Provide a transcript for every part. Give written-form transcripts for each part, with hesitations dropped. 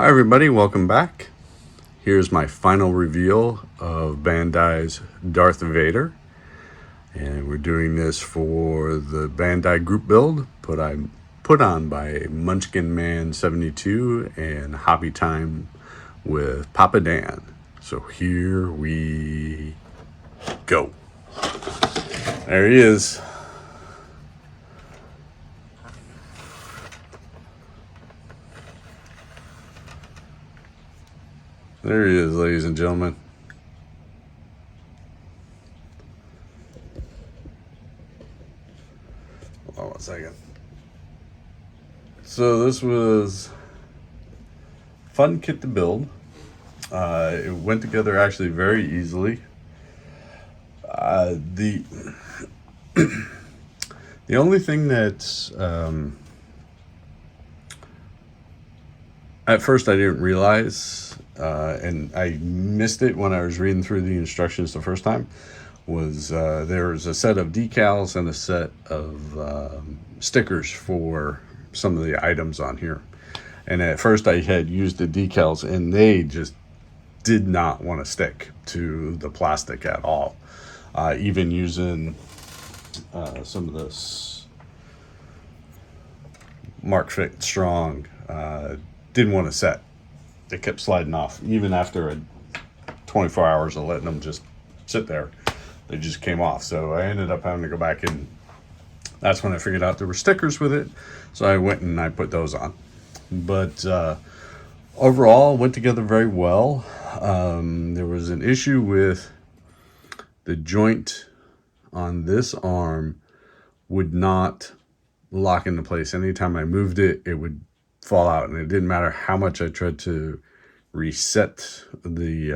Hi everybody, welcome back. Here's my final reveal of Bandai's Darth Vader. And we're doing this for the Bandai group build put on by Munchkin Man 72 and Hobbytime with PapaDan. So here we go. There he is. There he is, ladies and gentlemen. Hold on one second. So this was a fun kit to build. It went together actually very easily. The the only thing that at first I didn't realize, and I missed it when I was reading through the instructions the first time, was there was a set of decals and a set of stickers for some of the items on here. And at first I had used the decals and they just did not want to stick to the plastic at all. Even using some of this Mark Fit Strong, didn't want to set. They kept sliding off. Even after 24 hours of letting them just sit there, they just came off. So I ended up having to go back, and that's when I figured out there were stickers with it. So I went and I put those on. But overall, went together very well. There was an issue with the joint on this arm would not lock into place. Anytime I moved it, it would fall out, and it didn't matter how much I tried to reset the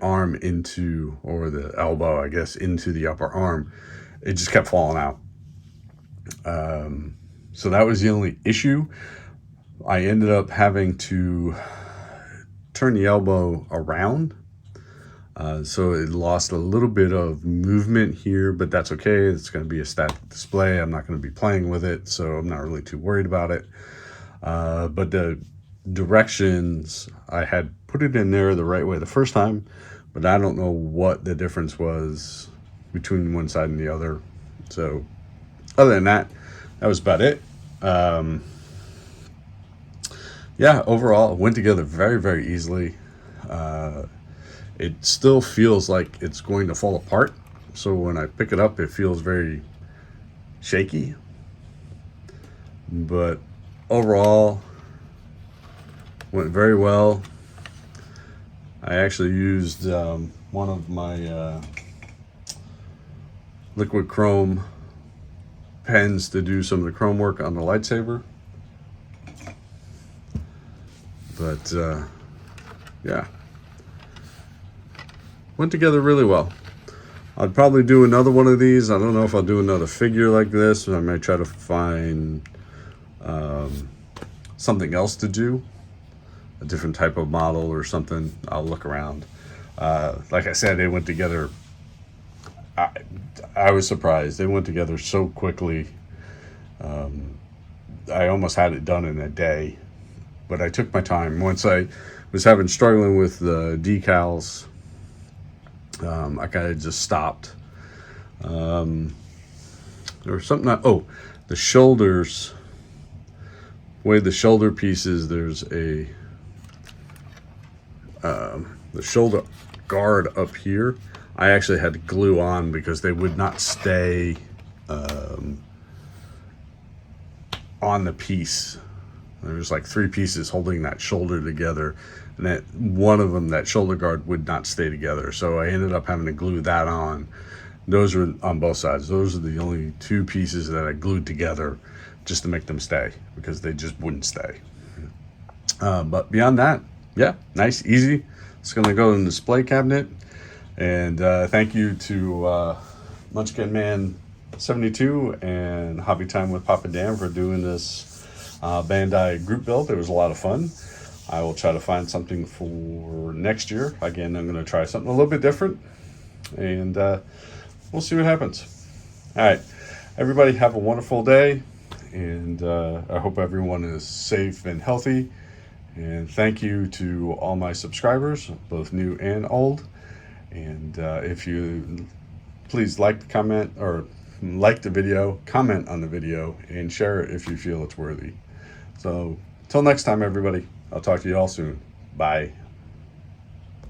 arm into, or the elbow, I guess, into the upper arm. It just kept falling out. So that was the only issue. I ended up having to turn the elbow around. So it lost a little bit of movement here, but that's okay. It's going to be a static display. I'm not going to be playing with it, so I'm not really too worried about it. But the directions, I had put it in there the right way the first time, but I don't know what the difference was between one side and the other. So other than that, that was about it. Yeah, overall, it went together very, very easily. It still feels like it's going to fall apart. So when I pick it up, it feels very shaky. But overall, went very well. I actually used one of my liquid chrome pens to do some of the chrome work on the lightsaber. But yeah, went together really well. I'd probably do another one of these. I don't know if I'll do another figure like this. I might try to find something else to do, a different type of model or something. I'll look around. Like I said, they went together. I was surprised. They went together so quickly. I almost had it done in a day, but I took my time. Once I was struggling with the decals, I kind of just stopped. There was something, the shoulders, way the shoulder pieces, there's a, the shoulder guard up here, I actually had to glue on because they would not stay on the piece. There's like 3 pieces holding that shoulder together, and that one of them, that shoulder guard, would not stay together. So I ended up having to glue that on. Those were on both sides. Those are the only 2 pieces that I glued together just to make them stay, because they just wouldn't stay. But beyond that, yeah, nice, easy. It's gonna go in the display cabinet. And thank you to Munchkin Man 72 and Hobbytime with PapaDan for doing this Bandai group build. It was a lot of fun. I will try to find something for next year. Again, I'm going to try something a little bit different, and we'll see what happens. All right, everybody have a wonderful day, and I hope everyone is safe and healthy, And thank you to all my subscribers, both new and old. And if you please like the comment, or like the video, comment on the video, and share it if you feel it's worthy. So till next time, everybody, I'll talk to you all soon. Bye.